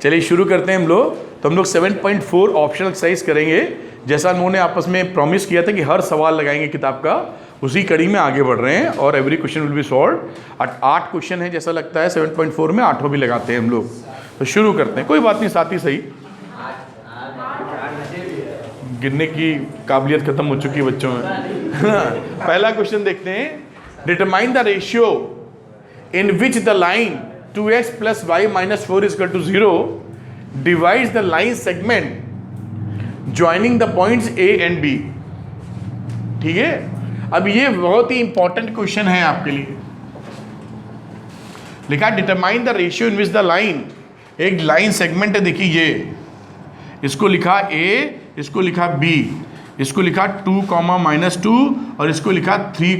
चलिए शुरू करते हैं हम लोग। तो हम लोग 7.4 ऑप्शनल एक्सरसाइज करेंगे। जैसा उन्होंने आपस में प्रॉमिस किया था कि हर सवाल लगाएंगे किताब का, उसी कड़ी में आगे बढ़ रहे हैं और every question will be solve. 8 question है जैसा लगता है 7.4 में, 8 भी लगाते हैं हम लोग। तो शुरू करते हैं, कोई बात नहीं, साथ ही सही। गिनने की काबिलियत खत्म हो चुकी है बच्चों में। पहला क्वेश्चन देखते हैं। Determine the ratio in which the line 2x + y - 4 = 0 divides the line segment joining the points A and B। ठीक है, अब ये बहुत ही इंपॉर्टेंट क्वेश्चन है आपके लिए। लिखा determine the ratio in which the line, एक लाइन सेगमेंट है, देखिए ये, इसको लिखा A, इसको लिखा B, इसको लिखा 2, -2 और इसको लिखा 3,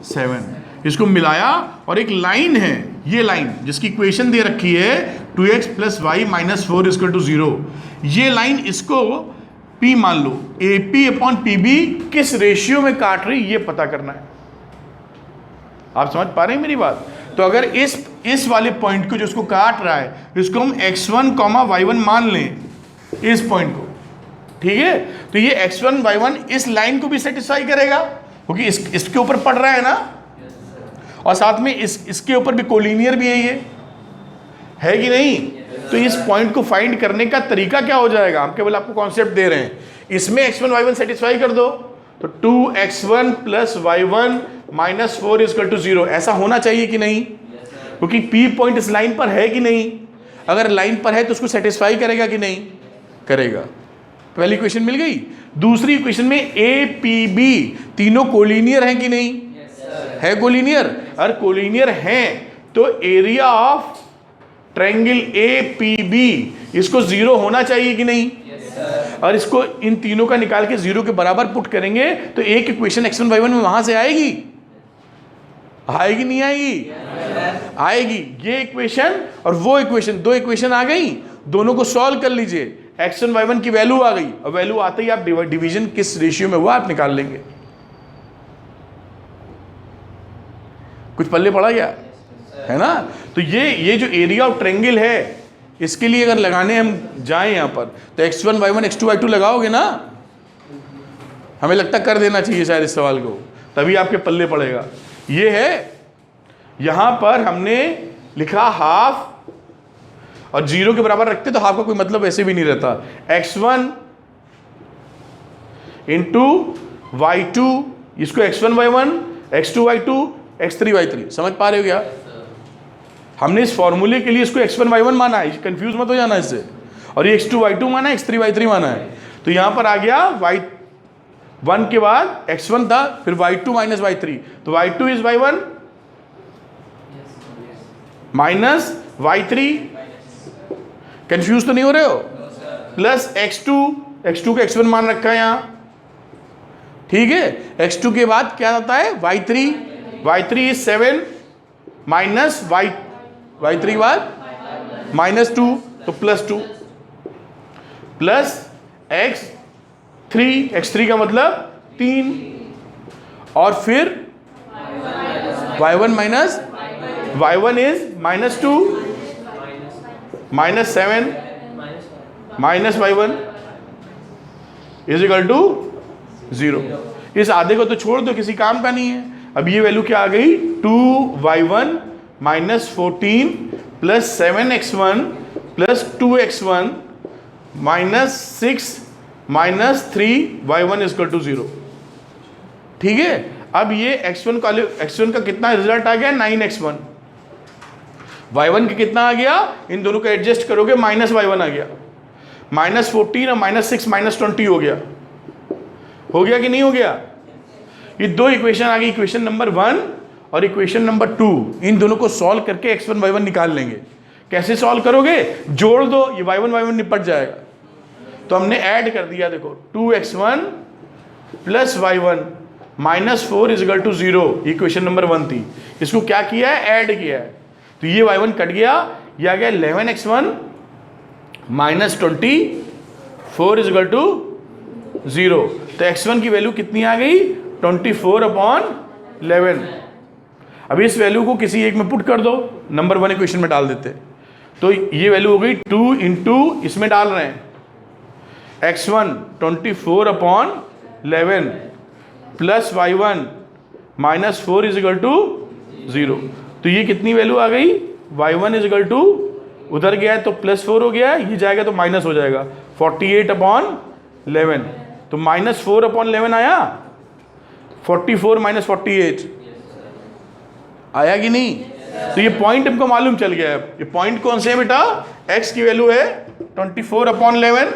7। इसको मिलाया और एक लाइन है, ये लाइन जिसकी इक्वेशन दे रखी है 2x + y - 4 = 0। ये लाइन इसको P मान लो, AP/PB किस रेशियो में काट रही ये पता करना है। आप समझ पा रहे हैं मेरी बात? तो अगर इस वाले पॉइंट को जो इसको काट रहा है, इसको हम x1, y1 मान लें, इस पॉइंट को, ठीक है, तो ये x1, y1 इस लाइन को भी सेटिस्फाई करेगा क्योंकि इसके ऊपर पड़ रहा है ना, और साथ में इसके ऊपर भी कोलिनियर भी है, ये है कि नहीं? तो इस पॉइंट को फाइंड करने का तरीका क्या हो जाएगा? हम केवल आपको कॉन्सेप्ट दे रहे हैं। इसमें x1, y1 सेटिस्फाई कर दो, तो 2x1 + y1 - 4 = 0 ऐसा होना चाहिए कि नहीं? क्योंकि P पॉइंट इस लाइन पर है कि नहीं? अगर लाइन पर है तो उसको सेटिस्फाई करेगा कि नहीं? करेगा। पहली इक्वेशन मिल गई। दूसरी इक्वेशन में APB तीनों कोलिनियर हैं कि नहीं? है कोलिनियर। अगर कोलिनियर हैं तो एरिया ऑफ ट्रायंगल APB इसको 0 होना चाहिए कि नहीं? और इसको इन तीनों का निकाल के 0 के बराबर पुट करेंगे तो एक इक्वेशन x1, y1 में वहां से आएगी? आएगी नहीं आएगी? आएगी। ये इक्वेशन और वो इक्वेशन, 2 इक्वेशन आ गई, दोनों को सॉल्व कर लीजिए, x1, y1 की वैल्यू आ गई, और वैल्यू आते ही आप डिवीजन किस रेशियो में हुआ आप निकाल लेंगे। कुछ पल्ले पड़ा गया है ना? तो ये जो एरिया ऑफ ट्रायंगल है, इसके लिए अगर लगाने हम जाएं यहां पर, तो x1, y1, x2, y2 लगाओगे ना, हमें लगता कर देना चाहिए शायद इस सवाल को, तभी आपके पल्ले पड़ेगा। ये है, यहां पर हमने लिखा हाफ, और 0 के बराबर रखते तो हाफ का कोई मतलब वैसे भी नहीं रहता। x1 × y2, इसको x1, y1, x2, y2, x3, y3, समझ पा रहे हो क्या? हमने इस फॉर्मूले के लिए इसको x1, y1 माना है, कंफ्यूज मत हो जाना इससे, और ये x2, y2 माना है, x3, y3 माना है। तो यहां पर आ गया y1 के बाद x1 था, फिर y2 - y3, तो y2 is y1 minus y3, confuse तो नहीं हो रहे हो, प्लस x2 का x1 मान रखा है यहां, ठीक है। x2 के बाद क्या आता है y3 इज 7 माइनस y3 के बाद -2, तो +2 प्लस x3 का मतलब 3, और फिर y1 इज -2 -7 -y1 = 0। इस आधे को तो छोड़ दो, किसी काम का नहीं है। अब ये वैल्यू क्या आ गई? 2y1 - 14 + 7x1 + 2x1 -6 - 3y1 = 0। ठीक है। अब ये x1 का कितना रिजल्ट आ गया? 9x1। y1 का कितना आ गया? इन दोनों को एडजस्ट करोगे -y1 आ गया, -14 और -6 -20 हो गया। हो गया कि नहीं हो गया? ये 2 इक्वेशन आ गई, इक्वेशन नंबर 1 और इक्वेशन नंबर 2। इन दोनों को सॉल्व करके x1, y1 निकाल लेंगे। कैसे सॉल्व करोगे? जोड़ दो, ये y1, y1 निपट जाएगा। तो हमने ऐड कर दिया, देखो 2x1 + y1 -4 = 0, इक्वेशन नंबर 1 थी। इसको क्या किया है? ऐड किया है। तो ये y1 कट गया, ये आ गया 11x1 -24 = 0। तो x1 की वैल्यू कितनी आ गई? 24/11। अब इस वैल्यू को किसी एक में पुट कर दो, नंबर 1 इक्वेशन में डाल देते। तो ये वैल्यू हो गई 2 इंटू इसमें डाल रहे हैं x1 24/11 plus y1 -4 is equal to 0। तो ये कितनी वैल्यू आ गई, y1 इज इक्वल टू, उधर गया है तो +4 हो गया, ये जाएगा तो माइनस हो जाएगा 48/11। तो -4/11 आया, 44 - 48 आया कि नहीं? तो ये पॉइंट हमको मालूम चल गया है। ये पॉइंट कौन से है बेटा? x की वैल्यू है 24/11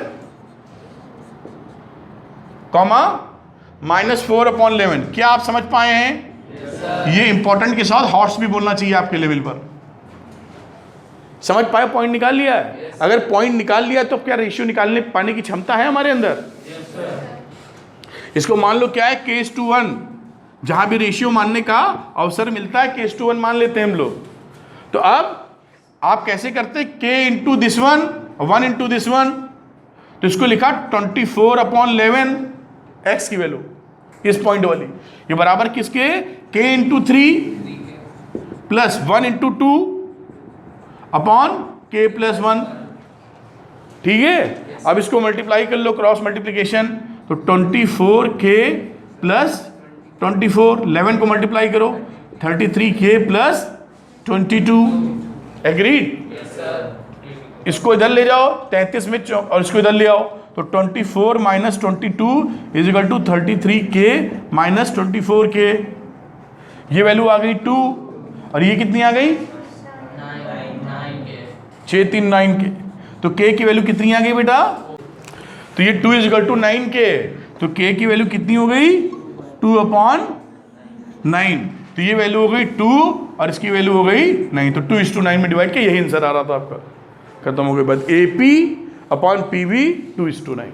कॉमा -4/11। क्या आप समझ पाए हैं? ये इंपॉर्टेंट के साथ हॉर्स भी बोलना चाहिए आपके लेवल पर। समझ पाए? पॉइंट निकाल लिया है। अगर पॉइंट निकाल लिया तो क्या रेशियो निकालने पाने की क्षमता है हमारे अंदर? इसको मान लो क्या है, k:1। जहां भी रेशियो मानने का अवसर मिलता है k:1 मान लेते हैं हम लोग। तो अब आप कैसे करते हैं, k into this one, 1 into this one, तो इसको लिखा 24/11 x की वैल्यू इस पॉइंट वाली, ये बराबर किसके, k into 3 plus 1 into 2 upon k plus 1। ठीक है, अब इसको मल्टीप्लाई कर लो, क्रॉस मल्टीप्लीकेशन, तो 24k प्लस 24, 11 को मल्टीप्लाई करो, 33k प्लस 22। एग्रीड? इसको इधर ले जाओ 33 में और इसको इधर ले आओ, तो 24 - 22 is equal to 33k - 24k। ये वैल्यू आ गई 2, और ये कितनी आ गई 639k। तो k की वैल्यू कितनी आ गई बेटा? तो ये 2 इज इक्वल टू 9k। तो k की वैल्यू कितनी हो गई 2/9। तो ये वैल्यू हो गई 2 और इसकी वैल्यू हो गई 9। तो 2:9 में डिवाइड किया, यही आंसर आ रहा था आपका। खत्म हो गया बात। AP/PB 2:9।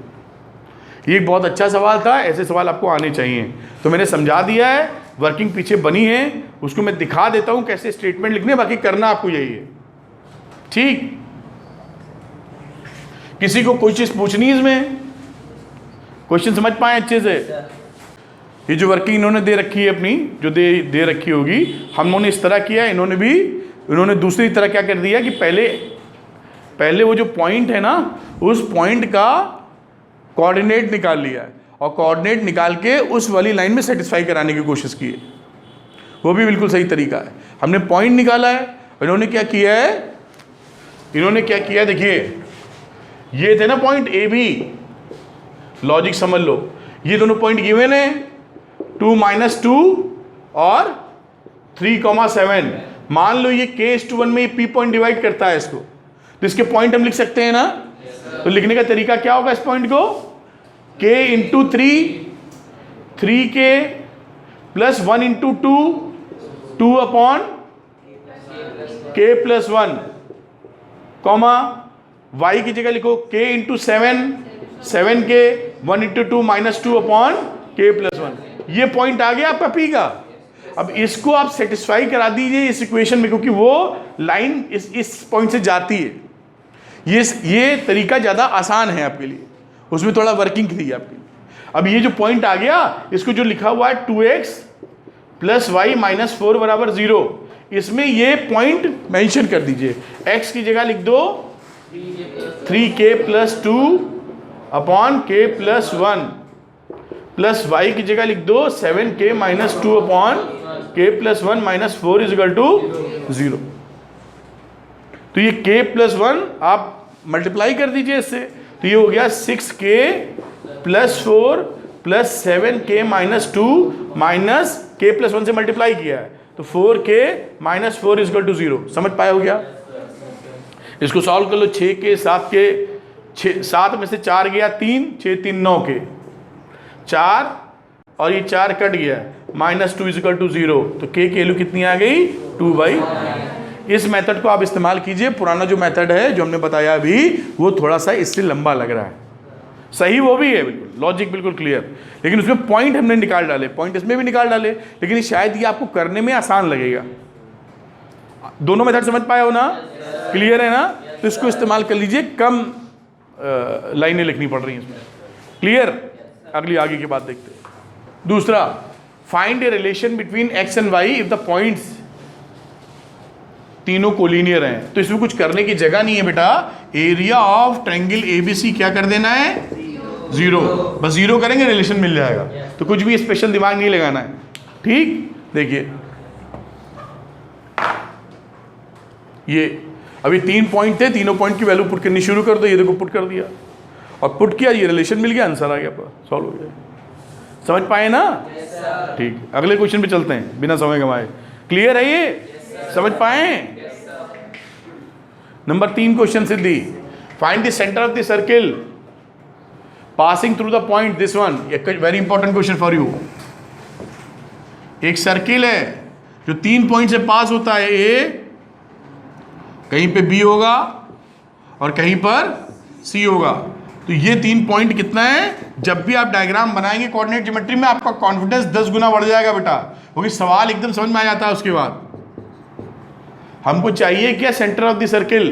ये एक बहुत अच्छा सवाल था, ऐसे सवाल आपको आने चाहिए। तो मैंने समझा दिया है, वर्किंग पीछे बनी है, उसको मैं दिखा देता हूं कैसे स्टेटमेंट लिखने, बाकी करना आपको यही है। ठीक, किसी को कोई चीज पूछनी इसमें? क्वेश्चन समझ पाए अच्छे से? ये जो वर्किंग इन्होंने दे रखी है अपनी, जो दे रखी होगी, हम लोगों ने इस तरह किया, इन्होंने दूसरी तरह क्या कर दिया कि पहले वो जो पॉइंट है ना, उस पॉइंट का कोऑर्डिनेट निकाल लिया है, और कोऑर्डिनेट निकाल के उस वाली लाइन में सेटिस्फाई कराने की कोशिश की है। वो भी बिल्कुल सही तरीका है। हमने पॉइंट निकाला है, इन्होंने क्या किया है, देखिए ये थे ना पॉइंट ए बी, लॉजिक समझ लो, ये दोनों पॉइंट गिवन है 2 - 2 और 3,7। मान लो ये k:1 में ये p पॉइंट डिवाइड करता है इसको, तो इसके पॉइंट हम लिख सकते हैं ना। तो लिखने का तरीका क्या होगा इस पॉइंट को, k into 3k plus 1 into 2 upon k plus 1, comma y की जगह लिखो k into 7k 1 into 2 -2 upon k plus 1। ये पॉइंट आ गया आपका p का। अब इसको आप सेटिस्फाई करा दीजिए इस इक्वेशन में, क्योंकि वो लाइन इस पॉइंट से जाती है। ये तरीका ज़्यादा आसान है आपके लिए, उसमें थोड़ा वर्किंग थी आपके लिए। अब ये जो पॉइंट आ गया, इसको जो लिखा हुआ है 2x प्लस y -4 बराबर 0, इसमें ये पॉइंट मेंशन कर दीजिए। x की जगह लिख दो 3k plus 2 upon k plus 1, plus y की जगह लिख दो 7k - 2 upon k plus 1 -4 is equal to 0। तो ये k प्लस 1 आप मल्टीप्लाई कर दीजिए इससे, तो ये हो गया 6k plus 4 plus 7k - 2 minus k plus 1 से मल्टीप्लाई किया है, तो 4k - 4 इज इक्वल टू 0। समझ पाया हो गया? इसको सॉल्व कर लो। 6k 7k 7 में से 4 गया 3, 6 3 9k 4 और ये 4 कट गया, -2 इज इक्वल टू 0। तो k की वैल्यू कितनी आ गई 2/9। इस मेथड को आप इस्तेमाल कीजिए। पुराना जो मेथड है जो हमने बताया अभी, वो थोड़ा सा इससे लंबा लग रहा है, सही वो भी है, बिल्कुल लॉजिक बिल्कुल क्लियर, लेकिन उसमें पॉइंट हमने निकाल डाले, पॉइंट इसमें भी निकाल डाले, लेकिन शायद ये आपको करने में आसान लगेगा। दोनों मेथड समझ पाए हो ना? क्लियर है ना? तो इसको इस्तेमाल कर लीजिए, कम लाइनें लिखनी पड़ रही हैं इसमें। क्लियर? अगली आगे की बात देखते हैं। दूसरा, find a relation between x and y if the points तीनों कोलिनियर हैं, तो इसमें कुछ करने की जगह नहीं है बेटा। एरिया ऑफ ट्रायंगल एबीसी क्या कर देना है, 0। बस 0 करेंगे रिलेशन मिल जाएगा, तो कुछ भी स्पेशल दिमाग नहीं लगाना है। ठीक, देखिए ये अभी 3 पॉइंट थे, तीनों पॉइंट की वैल्यू पुट करनी शुरू कर दो। ये देखो पुट कर दिया और पुट किया, ये रिलेशन मिल गया, आंसर आ गया, सॉल्व हो गया। समझ पाए ना? ठीक, अगले क्वेश्चन पे चलते हैं बिना समय गंवाए। क्लियर है ये? समझ पाए? Number 3 question Siddhi, find the centre of the circle passing through the point this one. Very important question for you. एक सर्किल है जो 3 पॉइंट से पास होता है, ए कहीं पे बी होगा और कहीं पर सी होगा। तो ये 3 पॉइंट कितना है, जब भी आप डायग्राम बनाएंगे कोऑर्डिनेट ज्योमेट्री में, आपका कॉन्फिडेंस 10 गुना बढ़ जाएगा बेटा, क्योंकि सवाल एकदम समझ में आ जाता है। उसके बाद हमको चाहिए क्या, centre of the circle.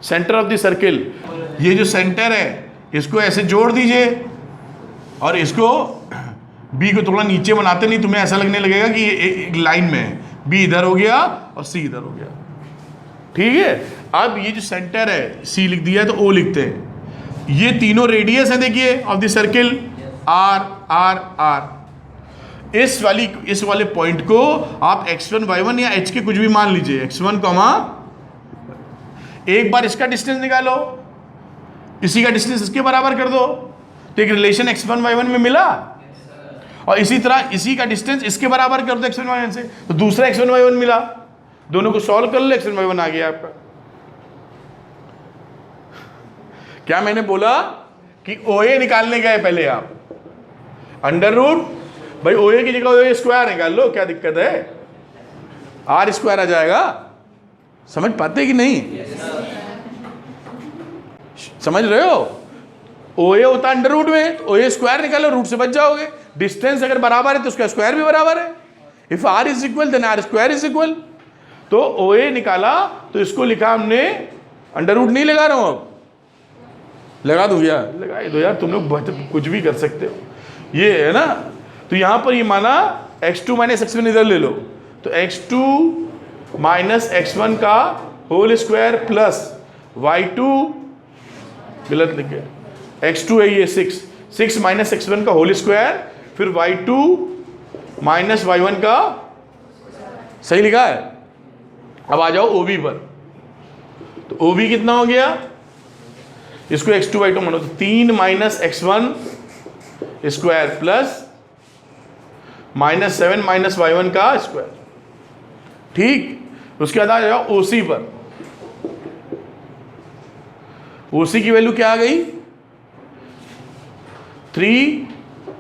Centre of the circle, ये जो सेंटर है इसको ऐसे जोड़ दीजिए और इसको बी को थोड़ा नीचे बनाते, नहीं तुम्हें ऐसा लगने लगेगा कि ये एक लाइन में है, बी इधर हो गया और सी इधर हो गया। ठीक है, अब ये जो सेंटर है, सी लिख दिया है तो ओ लिखते हैं। ये तीनों रेडियस है देखिए of the circle, R R R. इस वाले पॉइंट को आप x1 y1 या h के कुछ भी मान लीजिए, x1 कॉमा, एक बार इसका डिस्टेंस निकालो, इसी का डिस्टेंस इसके बराबर कर दो, तो एक रिलेशन x1 y1 में मिला। और इसी तरह इसी का डिस्टेंस इसके बराबर कर दो x1 y1 से, तो दूसरा x1 y1 मिला। दोनों को सॉल्व कर लो, x1 y1 आ गया आपका। क्या मैंने बोला कि OA निकालने गए पहले आप, अंडर रूट, भाई OA की जगह OA स्क्वायर निकाल लो, क्या दिक्कत है, R स्क्वायर आ जाएगा। समझ पाते कि नहीं? समझ रहे हो? OA होता है अंडर रूट में, तो OA स्क्वायर निकालो, रूट से बच जाओगे। डिस्टेंस अगर बराबर है तो उसका स्क्वायर भी बराबर है। If R is equal then R square is equal. तो OA निकाला तो इसको लिखा हमने, अंडर रूट नहीं लगा रहा हूं, अब लगा दूं क्या? लगा दो यार, तुम लोग कुछ भी कर सकते हो। ये है ना, तो यहां पर ये माना x2 माइनस x1 इधर ले लो, तो x2 माइनस x1 का होल स्क्वायर प्लस y2, गलत लिख गया, x2 है ये 6 माइनस x1 का होल स्क्वायर, फिर y2 माइनस y1 का, सही लिखा है। अब आ जाओ OB पर, तो OB कितना हो गया, इसको x2 y2 मानो, तो 3 minus x1 square plus minus 7 minus y1 का स्क्वायर। ठीक, उसके बाद आ जाओ OC पर। OC की वैल्यू क्या आ गई, 3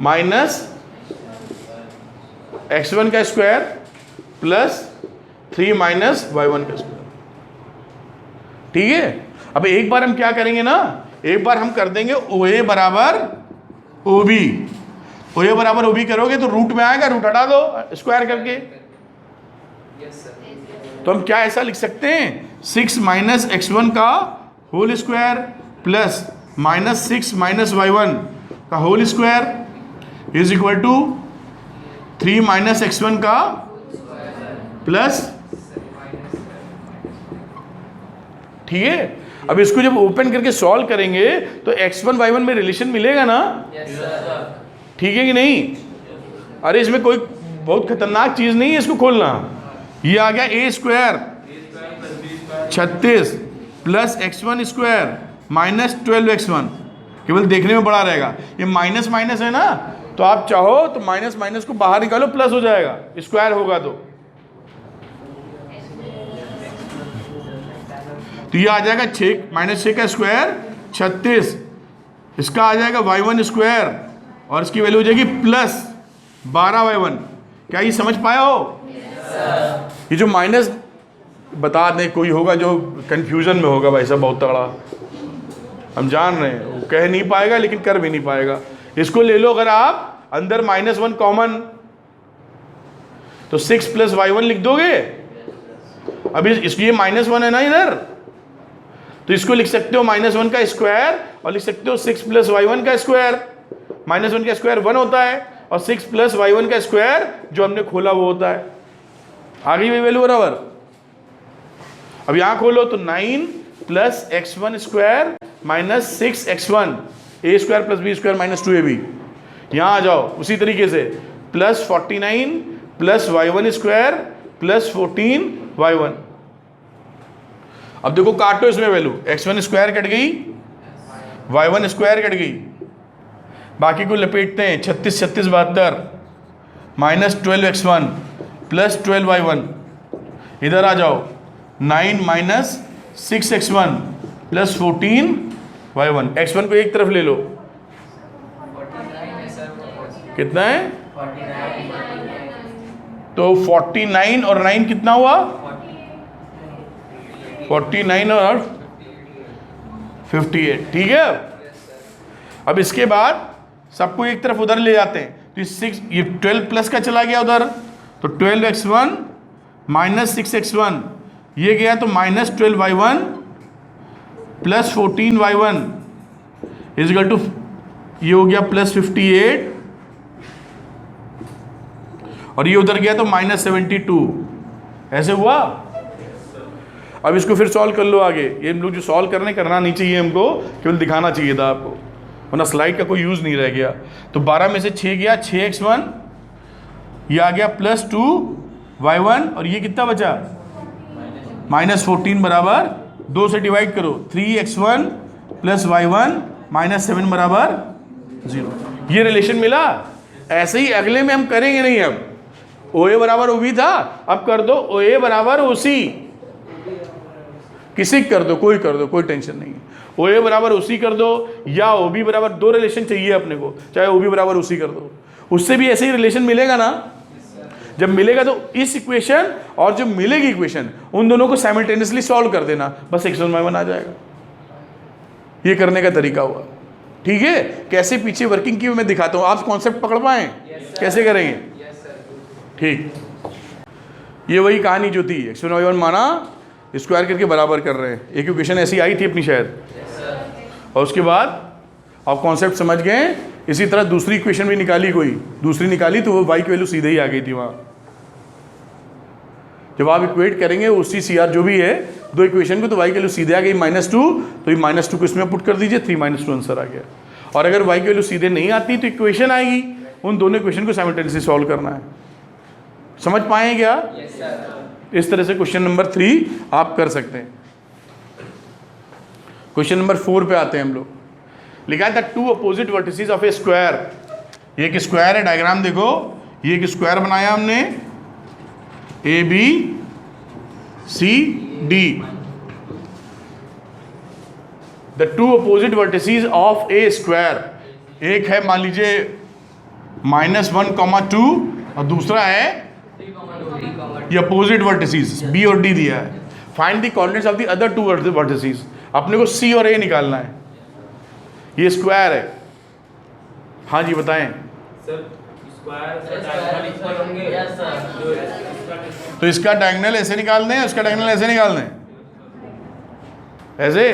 माइनस x1 का स्क्वायर प्लस 3 माइनस y1 का स्क्वायर। ठीक है, अब एक बार हम क्या करेंगे ना, एक बार हम कर देंगे OA बराबर OB। OA बराबर OB करोगे तो रूट में आएगा, रूट हटा दो स्क्वायर करके। तो हम क्या ऐसा लिख सकते हैं, 6 माइनस x1 का whole square plus minus 6 minus y1 का whole square is equal to 3 minus x1 का प्लस। ठीक है, अब इसको जब ओपन करके सॉल्व करेंगे तो x1 y1 में रिलेशन मिलेगा ना? ठीक है कि नहीं? अरे इसमें कोई बहुत खतरनाक चीज नहीं है इसको खोलना। ये आ गया a square 36 plus x1 square minus 12x1, केवल देखने में बड़ा रहेगा। ये माइनस माइनस है ना, तो आप चाहो तो माइनस माइनस को बाहर निकालो, प्लस हो जाएगा, स्क्वायर होगा तो ये आ जाएगा 6 माइनस 6 का स्क्वायर 36, इसका आ जाएगा y1 स्क्वायर और इसकी वैल्यू हो जाएगी प्लस 12y1। क्या ये समझ पाया हो? ये जो माइनस बता दें, कोई होगा जो कंफ्यूजन में होगा, भाई साहब बहुत तगड़ा, हम जान रहे हैं, वो कह नहीं पाएगा लेकिन कर भी नहीं पाएगा। इसको ले लो, अगर आप अंदर -1 कॉमन, तो 6 प्लस y1 लिख दोगे। अभी इसलिए -1 है ना इधर, तो इसको लिख सकते हो -1 का स्क्वायर और लिख सकते हो 6 प्लस y1 का स्क्वायर। -1 का स्क्वायर 1 होता है और 6 प्लस y1 का स्क्वायर जो हमने खोला वो होता है। आ गई वही वैल्यू बराबर। अब यहाँ खोलो तो 9 plus x1 square minus 6x1 a square plus b square minus 2ab। यहाँ आ जाओ उसी तरीके से plus 49 plus y1 square plus 14y1। अब देखो काटो इसमें वैल्यू, x1 स्क्वायर कट गई, y1 स्क्वायर कट गई, बाकी को लपेटते हैं 36 36 72 माइनस 12x1 प्लस 12y1। इधर आ जाओ 9 minus 6x1 plus 14y1। x1 को एक तरफ ले लो, कितना है? तो 49 और 9 कितना हुआ? 49 और 58। ठीक है। अब इसके बाद सबको एक तरफ उधर ले जाते हैं, तो ये 12 प्लस का चला गया उधर, तो 12x1 माइनस 6x1 ये गया तो minus 12y1 plus 14y1 is equal to ये हो गया प्लस 58 और ये उधर गया तो माइनस 72। ऐसे हुआ। अब इसको फिर सॉल्व कर लो आगे। ये हम लोग जो सॉल्व करना नहीं चाहिए, हमको केवल दिखाना चाहिए था आपको, वरना स्लाइड का कोई यूज़ नहीं रह गया। तो 12 में से 6 गया, 6x1 ये आ गया प्लस 2y1 और ये कितना बचा? माइनस 14 बराबर 2 से डिवाइड करो, 3x1 प्लस y1 माइनस 7 बराबर 0। ये रिलेशन मिला। ऐसे ही अगले में हम करेंगे नहीं। अब OA बराबर OB था, अब कर दो OA बराबर OC, किसी कर दो, कोई कर दो, कोई टेंशन नहीं है। OA बराबर OC कर दो या OB बराबर, दो रिलेशन चाहिए अपने को, चाहे OB बराबर OC कर दो, उससे भी ऐसे ही रिलेशन मिलेगा ना। जब मिलेगा तो इस इक्वेशन और जो मिलेगी इक्वेशन उन दोनों को साइमल्टेनियसली सॉल्व कर देना, बस x1 y1 आ जाएगा। ये करने का तरीका हुआ। ठीक है। कैसे पीछे वर्किंग की मैं दिखाता हूँ, आप कॉन्सेप्ट पकड़ पाए कैसे करेंगे। ठीक, ये वही कहानी जो थी, x1 y1 माना, स्क्वायर करके बराबर कर रहे हैं। एक इक्वेशन ऐसी आई थी अपनी शायद, और उसके बाद आप कॉन्सेप्ट समझ गए। इसी तरह दूसरी इक्वेशन भी निकाली, कोई दूसरी निकाली तो वो y की वैल्यू सीधे ही आ गई थी वहाँ। जब आप इक्वेट करेंगे उसी CR जो भी है दो इक्वेशन को, तो y की वैल्यू सीधे आ गई -2, तो ये -2 को इसमें पुट कर दीजिए, 3 - 2 आंसर आ गया। और अगर y की वैल्यू सीधे नहीं आती तो इक्वेशन आएगी, उन दोनों इक्वेशन को साइमल्टेनियसली सॉल्व करना है। समझ पाए क्या? इस तरह से क्वेश्चन नंबर 3 आप कर सकते हैं। क्वेश्चन नंबर 4 पे आते हैं हम लोग। लिखा था 2 opposite vertices of A square. ये एक स्क्वायर है, डायग्राम देखो, ये एक स्क्वायर बनाया हमने ABCD। The 2 opposite vertices of A square, एक है मान लीजिए -1, 2 और दूसरा है ये अपोजिट वर्टिसेस B और D दिया है। Find the coordinates of the other 2 vertices. अपने को C और A निकालना है। ये स्क्वायर है। हाँ जी बताएं सर। स्क्वायर इक्वल होंगे। Yes sir. तो इसका डायगोनल ऐसे निकाल दें, उसका डायगोनल ऐसे निकाल दें, ऐसे।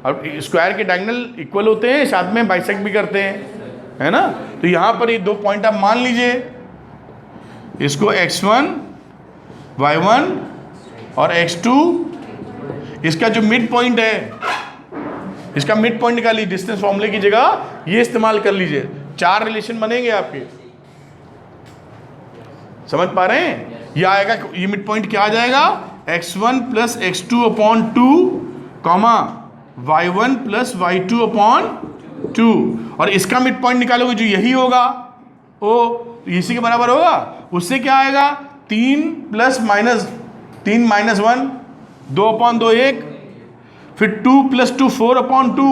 अब स्क्वायर के डायगोनल इक्वल होते हैं, साथ में बाइसेक्ट भी करते हैं, है ना। तो यहाँ पर ये 2 पॉइंट आप मान लीजिए, इसको x1 y1 और x2, इसका जो मिड पॉइंट है, इसका मिड पॉइंट निकालिए। डिस्टेंस फॉर्मूले की जगह ये इस्तेमाल कर लीजिए, 4 रिलेशन बनेंगे आपके। समझ पा रहे हैं? ये आएगा, ये मिड पॉइंट क्या आ जाएगा? x1 plus x2 upon 2 comma y1 plus y2 upon 2, और इसका मिड पॉइंट निकालोगे जो यही होगा, ओ इसी के बराबर होगा। उससे क्या आएगा? 3 प्लस माइनस 3 - 1, 2 अपॉन 2 1, फिर 2 प्लस 2 4 अपॉन 2।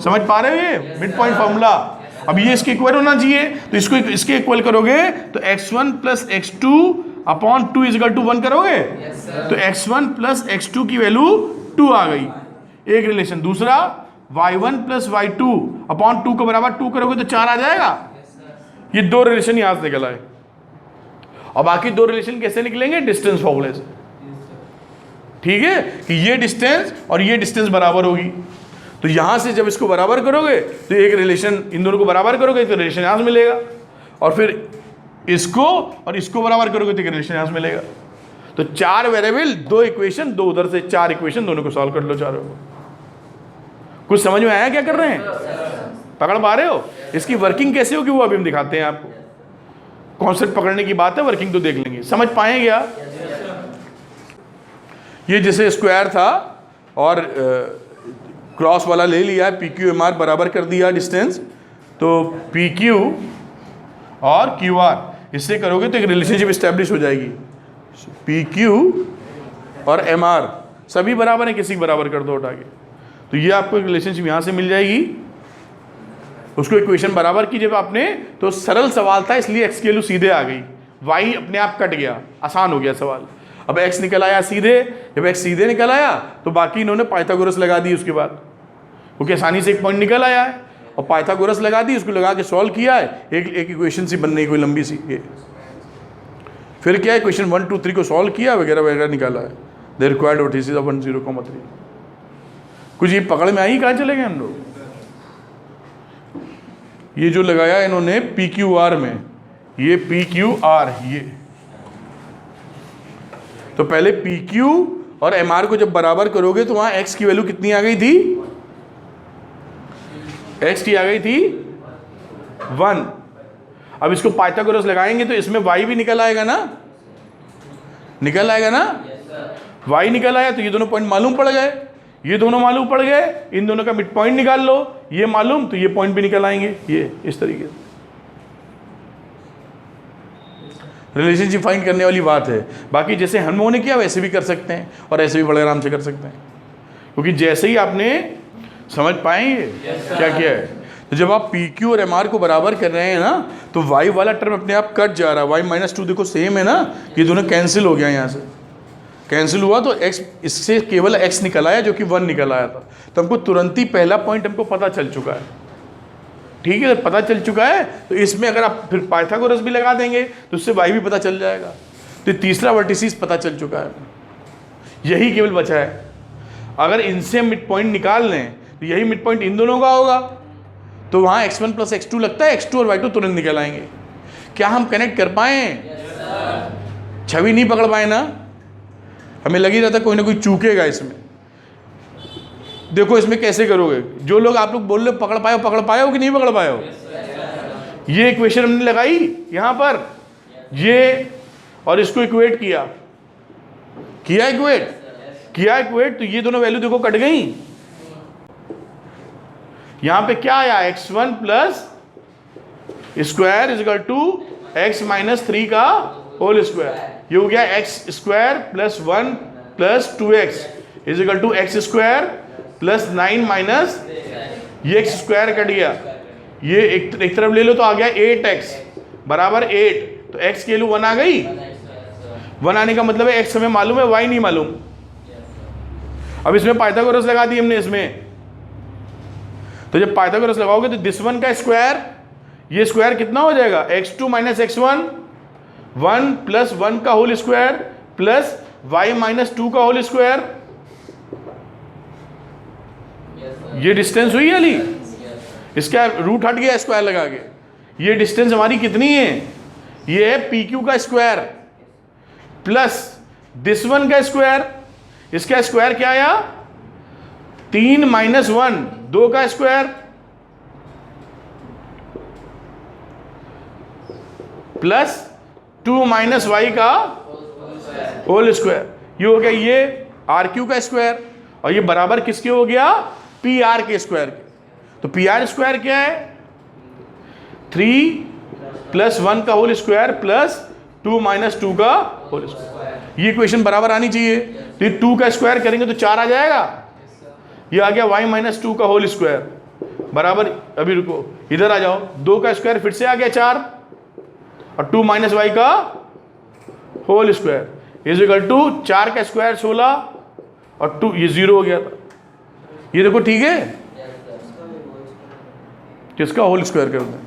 समझ पा रहे हो? ये मिड पॉइंट फॉर्मूला। अब ये इसके इक्वल होना चाहिए, तो इसको इसके इक्वल करोगे तो x1 plus x2 upon 2 is equal to 1 करोगे, तो x1 प्लस x2 की वैल्यू 2 आ गई, एक रिलेशन। दूसरा y1 प्लस y2 अपॉन 2 को बराबर 2 करोगे तो 4 आ जाएगा। ये 2 रिलेशन यहाँ से निकल आए। और बाकी 2 रिलेशन कैसे निकलेंगे? डिस्टेंस फॉर्मूले से। ठीक है, कि ये डिस्टेंस और ये डिस्टेंस बराबर होगी, तो यहां से जब इसको बराबर करोगे तो एक रिलेशन, इन दोनों को बराबर करोगे तो रिलेशन यहां से मिलेगा, और फिर इसको और इसको बराबर करोगे तो एक रिलेशन यहां से मिलेगा। तो 4 वेरिएबल, 2 इक्वेशन, 2 उधर से, 4 इक्वेशन, दोनों को सॉल्व कर लो चारों को। कुछ समझ में आया क्या कर रहे हैं? पकड़ पा रहे हो? इसकी वर्किंग कैसे होगी वो अभी हम दिखाते हैं आपको। कॉन्सेप्ट पकड़ने की बात है, वर्किंग तो देख लेंगे। समझ पाए क्या? ये जैसे स्क्वायर था और क्रॉस वाला ले लिया, पी क्यू एम आर बराबर कर दिया डिस्टेंस, तो पी क्यू और क्यू आर इससे करोगे तो एक रिलेशनशिप इस्टेब्लिश हो जाएगी। पी क्यू और एम आर सभी बराबर है, किसी बराबर कर दो उठा के, तो ये आपको एक रिलेशनशिप यहाँ से मिल जाएगी। उसको इक्वेशन बराबर की जब आपने, तो सरल सवाल था इसलिए एक्स की वैल्यू सीधे आ गई, वाई अपने आप कट गया, आसान हो गया सवाल। अब एक्स निकल आया सीधे, जब एक्स सीधे निकल आया तो बाकी इन्होंने पाइथागोरस लगा दी उसके बाद, क्योंकि आसानी से एक पॉइंट निकल आया है और पाइथागोरस लगा दी, उसको लगा के सॉल्व किया है, एक इक्वेशन सी बन रही कोई लंबी सी। ये फिर क्या है, इक्वेशन 1 2 3 को सॉल्व किया वगैरह वगैरह निकाला है। They required vertices of 1 0,3। कुछ ये पकड़ में आई, कहाँ चले गए हम लोग? ये जो लगाया इन्होंने पी क्यू आर में, ये पी क्यू आर, ये तो पहले पी क्यू और एम आर को जब बराबर करोगे तो वहां एक्स की वैल्यू कितनी आ गई थी? एक्स की आ गई थी 1। अब इसको पाइथागोरस लगाएंगे तो इसमें y भी निकल आएगा ना, निकल आएगा ना, y निकल आया तो ये दोनों पॉइंट मालूम पड़ गए, ये दोनों मालूम पड़ गए, इन दोनों का मिड पॉइंट निकाल लो, ये मालूम तो ये पॉइंट भी निकल आएंगे। ये इस तरीके से रिलेशनशिप फाइंड करने वाली बात है। बाकी जैसे हम लोगों ने किया वैसे भी कर सकते हैं और ऐसे भी बड़े आराम से कर सकते हैं, क्योंकि जैसे ही आपने समझ पाएंगे क्या किया है। तो जब आप पी क्यू और एम आर को बराबर कर रहे हैं ना, तो वाई वाला टर्म अपने आप कट जा रहा है, वाई माइनस 2 देखो सेम है ना, ये दोनों कैंसिल हो गया, यहाँ से कैंसिल हुआ तो x, इससे केवल x निकल आया जो कि 1 निकल आया था। तो हमको तुरंत ही पहला पॉइंट हमको पता चल चुका है, ठीक है, पता चल चुका है। तो इसमें अगर आप फिर पाइथागोरस भी लगा देंगे तो उससे y भी पता चल जाएगा। तो तीसरा वर्टिसिस पता चल चुका है, यही केवल बचा है। अगर इनसे मिड पॉइंट निकाल लें तो यही मिड पॉइंट इन दोनों का होगा, तो वहाँ x1 + x2 लगता है, x2 और y2 तुरंत निकल आएंगे। क्या हम कनेक्ट कर पाए? छवि नहीं पकड़ पाए ना, हमें लग ही रहा था कोई ना कोई चूकेगा इसमें। देखो इसमें कैसे करोगे, जो लोग आप लोग बोल रहे हो पकड़ पाए हो कि नहीं पकड़ पाए हो? ये इक्वेशन हमने लगाई यहाँ पर, ये और इसको इक्वेट किया इक्वेट, तो ये दोनों वैल्यू देखो कट गई। यहां पे क्या आया, x1 + square equal to x - 3 का होल स्क्वायर। ये हो गया x² + 1 + 2x equal to x² + 9 - ये x² कट गया, ये एक तरफ ले लो तो आ गया 8x बराबर 8। तो x की वैल्यू 1 आ गई। 1 आने का मतलब है x हमें मालूम है, y नहीं मालूम। अब इसमें पाइथागोरस लगा दी हमने इसमें, तो जब पाइथागोरस लगाओगे तो दिस 1 का स्क्वायर, ये स्क्वायर कितना हो जाएगा, x2 - x1 1 + 1 का होल स्क्वायर प्लस y - 2 का होल स्क्वायर। ये डिस्टेंस हुई वाली, इसका रूट हट गया स्क्वायर लगा के। ये डिस्टेंस हमारी कितनी है, ये है पी क्यू का स्क्वायर प्लस दिस 1 का स्क्वायर, इसका स्क्वायर क्या आया 3 - 1 2 का स्क्वायर प्लस 2 - y का होल स्क्वायर। ये हो गया ये आर क्यू का स्क्वायर, और ये बराबर किसके हो गया, पी आर के स्क्वायर के। तो पी आर स्क्वायर क्या है 3 + 1 का होल स्क्वायर प्लस 2 - 2 का होल स्क्वायर। ये इक्वेशन बराबर आनी चाहिए। तो ये 2 का स्क्वायर करेंगे तो 4 आ जाएगा। ये आ गया y - 2 का होल स्क्वायर बराबर, अभी रुको इधर आ जाओ, 2 का स्क्वायर फिर से आ गया 4 और 2 - y का होल स्क्वायर इक्वल टू 4 का स्क्वायर 16 और 2, ये 0 हो गया था। ये देखो ठीक है, किसका होल स्क्वायर कर दें,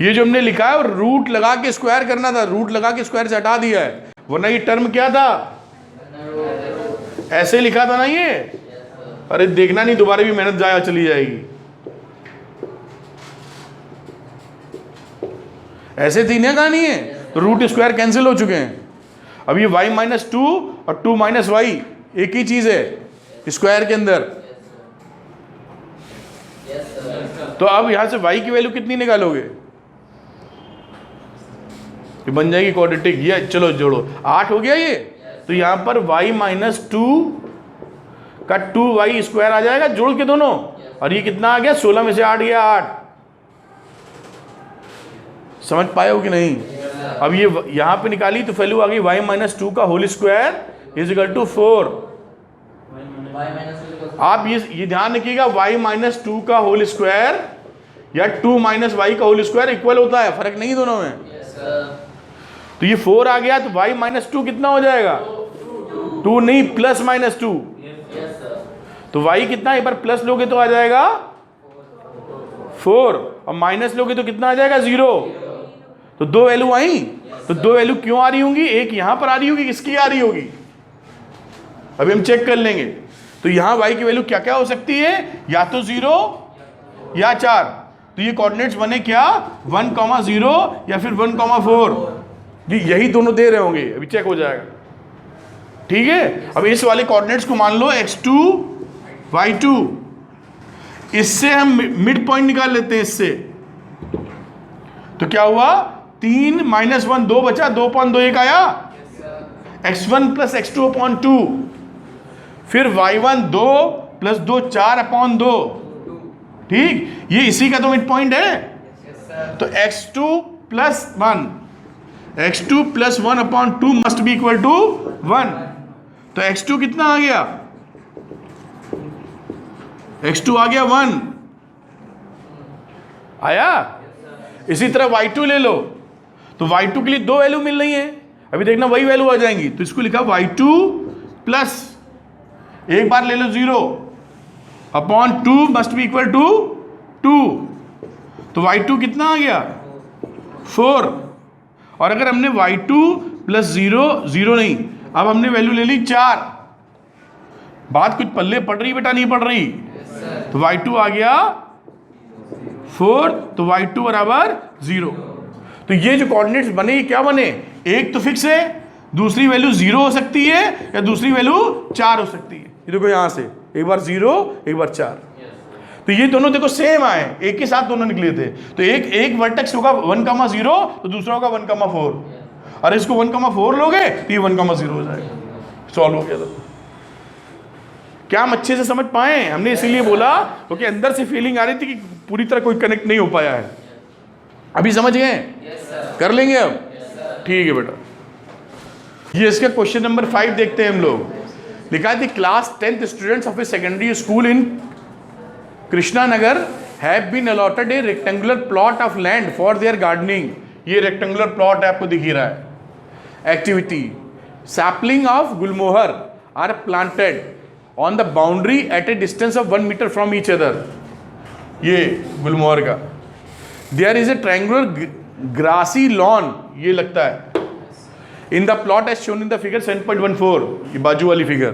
ये जो हमने लिखा है रूट लगा के स्क्वायर करना था, रूट लगा के स्क्वायर से हटा दिया है, वरना ये टर्म क्या था, ऐसे लिखा था ना ये। अरे देखना नहीं, दोबारा भी मेहनत जाया चली जाएगी। ऐसे थी ना कहानी है, तो रूट स्क्वायर कैंसिल हो चुके हैं। अब ये y माइनस टू और 2 माइनस वाई एक ही चीज है स्क्वायर के अंदर। तो अब यहां से y की वैल्यू कितनी निकालोगे, ये बन जाएगी क्वाड्रेटिक। ये चलो जोड़ो, 8 हो गया ये। तो यहां पर y माइनस टू का 2y स्क्वायर आ जाएगा जोड़ के दोनों, और ये कितना आ गया, 16 में से 8 गया 8। समझ पाए हो कि नहीं? अब ये यहां पे निकाली तो वैल्यू आ गई y माइनस टू का whole square is equal to 4। आप ये ध्यान रखिएगा, y माइनस टू का होल स्क्वायर या 2 माइनस वाई का होल स्क्वायर इक्वल होता है, फर्क नहीं दोनों में। तो ये 4 आ गया, तो y माइनस टू कितना हो जाएगा, 2 नहीं प्लस माइनस 2। तो y कितना, एक बार प्लस लोगे तो आ जाएगा 4, और माइनस लोगे तो कितना आ जाएगा 0। तो 2 वैल्यू आई। तो 2 वैल्यू क्यों आ रही होंगी, एक यहां पर आ रही होगी, किसकी आ रही होगी, अभी हम चेक कर लेंगे। तो यहां y की वैल्यू क्या क्या हो सकती है, या तो 0 या 4। तो ये कोऑर्डिनेट्स बने क्या, 1,0 या फिर 1,4। यही दोनों दे रहे होंगे, अभी चेक हो जाएगा। ठीक है, अब इस वाले कोऑर्डिनेट्स को मान लो x2 y2, इससे हम मिड पॉइंट निकाल लेते हैं इससे। तो क्या हुआ, 3 माइनस 1 2 बचा, 2.21 आया, x1 प्लस x2 अपॉन 2, फिर y1 2 प्लस 2 4/2। ठीक, ये इसी का तो मिड पॉइंट है। तो x2 plus 1, x2 plus 1/2 must be equal to 1। तो x2 कितना आ गया, x2 आ गया 1 आया। इसी तरह y2 ले लो, तो y2 के लिए 2 वैल्यू मिल रही है, अभी देखना वही वैल्यू आ जाएंगी। तो इसको लिखा y2 प्लस, एक बार ले लो 0/2 मस्ट बी इक्वल टू 2। तो y2 कितना आ गया 4। और अगर हमने y2 प्लस 0 नहीं, अब हमने वैल्यू ले ली 4। बात कुछ पल्ले पड़ रही बेटा, नहीं पड़ रही? तो y2 आ गया 4, तो y2 बराबर 0। तो ये जो कोऑर्डिनेट्स बने, ये क्या बने, एक तो फिक्स है, दूसरी वैल्यू 0 हो सकती है या दूसरी वैल्यू 4 हो सकती है। ये देखो यहां से एक बार 0 एक बार 4। तो ये दोनों देखो सेम आए, एक के साथ दोनों निकले थे। तो एक वर्टेक्स होगा 1,0 तो दूसरा होगा 1,4। और इसको 1,4 लोगे तो ये 1,0 हो जाएगा। सॉल्व हो गया। तो क्या हम अच्छे से समझ पाए? हमने इसीलिए बोला क्योंकि अंदर से फीलिंग आ रही थी कि पूरी तरह कोई कनेक्ट नहीं हो पाया है। अभी समझ गए? कर लेंगे अब? ठीक है बेटा। ये इसका क्वेश्चन नंबर 5 देखते हैं हम लोग। लिखा है class 10th students of a secondary school in Krishna Nagar have been allotted a rectangular plot of land for their gardening. ये रेक्टेंगुलर प्लॉट आपको दिख ही रहा है। Activity, sapling of gulmohar are planted on the boundary at a distance of 1 metre from each other. ये गुलमोहर का। There is a triangular grassy lawn, ये लगता है in the plot as shown in the figure 7.14, ये बाजू वाली figure.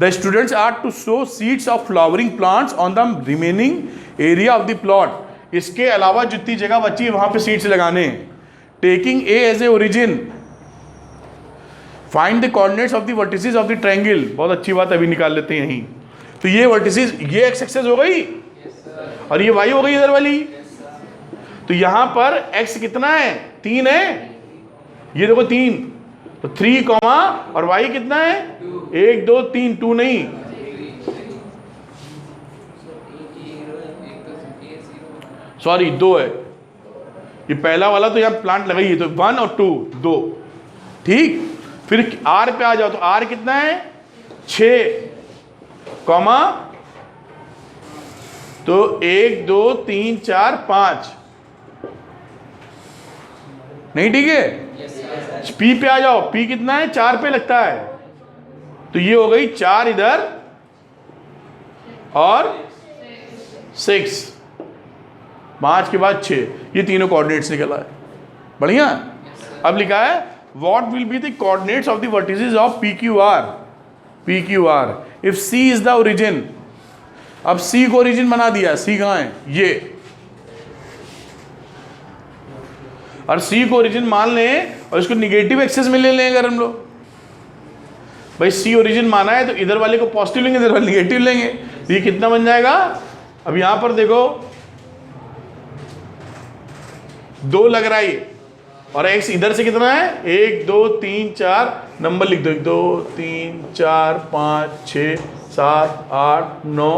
The students are to sow seeds of flowering plants on the remaining area of the plot। इसके अलावा जितनी जगह बची है वहां पे सीड्स लगाने। Taking A as a origin, find the coordinates of the vertices of the triangle। बहुत अच्छी बात, अभी निकाल लेते हैं यहीं। तो ये वर्टिसेस, ये एक्स एक्सेस हो गई और ये वाई हो गई इधर वाली। तो यहां पर x कितना है, 3 है, ये देखो 3, तो 3 कॉमा और y कितना है 1 2 3, 2 नहीं, सॉरी 2 है। ये पहला वाला तो यहाँ प्लांट लगाई है, तो 1 और 2 2। ठीक, फिर r पे आ जाओ, तो r कितना है 6 कॉमा, तो 1 2 3 4 5 नहीं, ठीक है। P पे आ जाओ, P कितना है 4 पे लगता है, तो ये हो गई 4 इधर और 6, 5 के बाद 6, ये तीनों कोऑर्डिनेट्स निकला है। बढ़िया। अब लिखा है what will be the coordinates of the vertices of PQR if C is the origin. अब C को ओरिजिन बना दिया, C कहाँ है, ये। और सी को ओरिजिन मान लें और इसको निगेटिव एक्सेस में ले लें। अगर हम लोग भाई सी ओरिजिन माना है तो इधर वाले को पॉजिटिव लेंगे, इधर वाले निगेटिव लेंगे, तो ये कितना बन जाएगा? अब यहां पर देखो 2 लग रहा है ये, और एक्स इधर से कितना है? 1 2 3 4 नंबर लिख दो, 2 3 4 5 6 7 8 9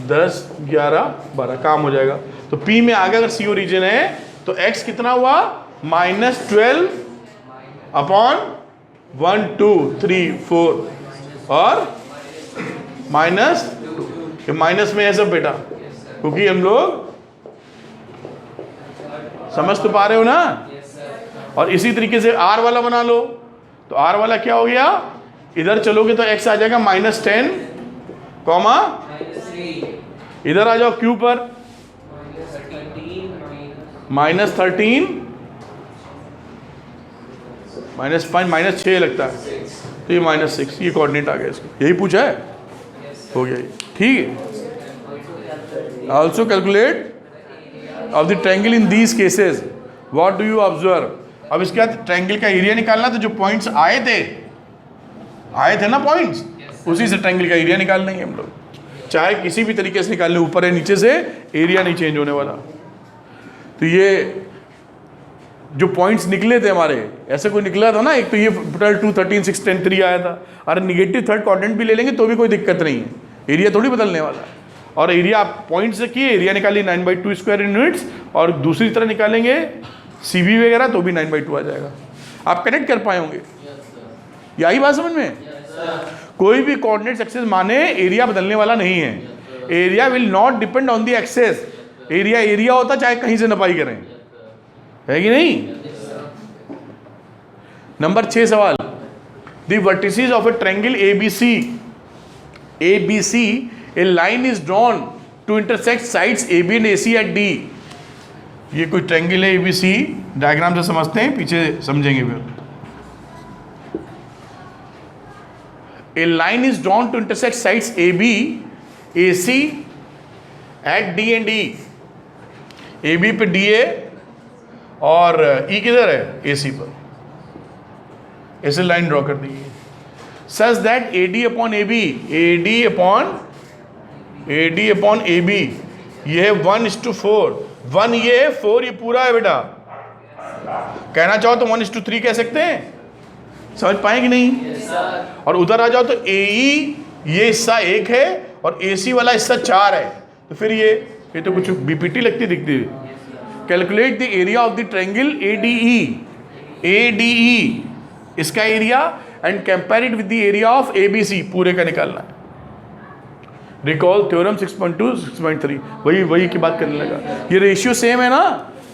10 11 12 काम हो जाएगा। तो P में आगे अगर सी ओरिजिन है तो x कितना हुआ? -12 अपॉन 1 2 3 4 और -2। माइनस में है सब बेटा, क्योंकि हम लोग समझ तो पा रहे हो ना। और इसी तरीके से R वाला बना लो, तो R वाला क्या हो गया? इधर चलोगे तो x आ जाएगा -10 कॉमा, इधर आ जाओ Q पर -13 -5 -6 लगता है, तो ये -6, ये कोऑर्डिनेट आ गया इसको। यही पूछा है, हो गया ये, ठीक है। Also calculate of the triangle in these cases, what do you observe. अब इसके बाद ट्रायंगल का एरिया निकालना, तो जो पॉइंट्स आए थे ना पॉइंट्स, उसी से ट्रायंगल का एरिया निकाल लेंगे हम लोग, चाहे किसी भी तरीके से निकाल लें, ऊपर या नीचे से एरिया नहीं चेंज होने वाला। तो ये जो पॉइंट्स निकले थे हमारे, ऐसे कोई निकला था ना, एक तो ये 2 13 6 10 3 आया था, अरे निगेटिव थर्ड क्वाड्रेंट भी ले लेंगे तो भी कोई दिक्कत नहीं है, एरिया थोड़ी बदलने वाला है। और एरिया आप पॉइंट से किए, एरिया निकालिए 9/2 स्क्वायर यूनिट्स, और दूसरी तरह निकालेंगे CV वगैरह तो भी 9/2 आ जाएगा। आप कनेक्ट कर पाए होंगे, यही बात समझ में। कोई भी कोऑर्डिनेट एक्सेस माने एरिया बदलने वाला नहीं है, area will not depend on the axes, area area होता चाहे कहीं से नपाई करें, है कि नहीं। नंबर 6 सवाल, the vertices of a triangle ABC, a line is drawn to intersect sides AB and AC at D। ये कोई ट्रायंगल है ABC, डायग्राम से समझते हैं, पीछे समझेंगे फिर। A line is drawn to intersect sides AB, AC at D and E। AB पे DA और E किधर है? AC पर। ऐसे लाइन ड्रॉ कर दी है, such that AD upon AB ये है 1:4, 1 ये है, 4 ये पूरा है बेटा। कहना चाहो तो 1:3 कह सकते हैं, समझ पाए कि नहीं? और उधर आ जाओ तो AE ये हिस्सा 1 है और AC वाला हिस्सा 4 है, तो फिर ये तो कुछ BPT लगती दिखती है। Calculate the area of the triangle ADE, इसका area, and compare it with the area of ABC, पूरे का निकालना है। रिकॉल थ्योरम 6.2 6.3, वही की बात करने लगा। ये रेशियो सेम है ना,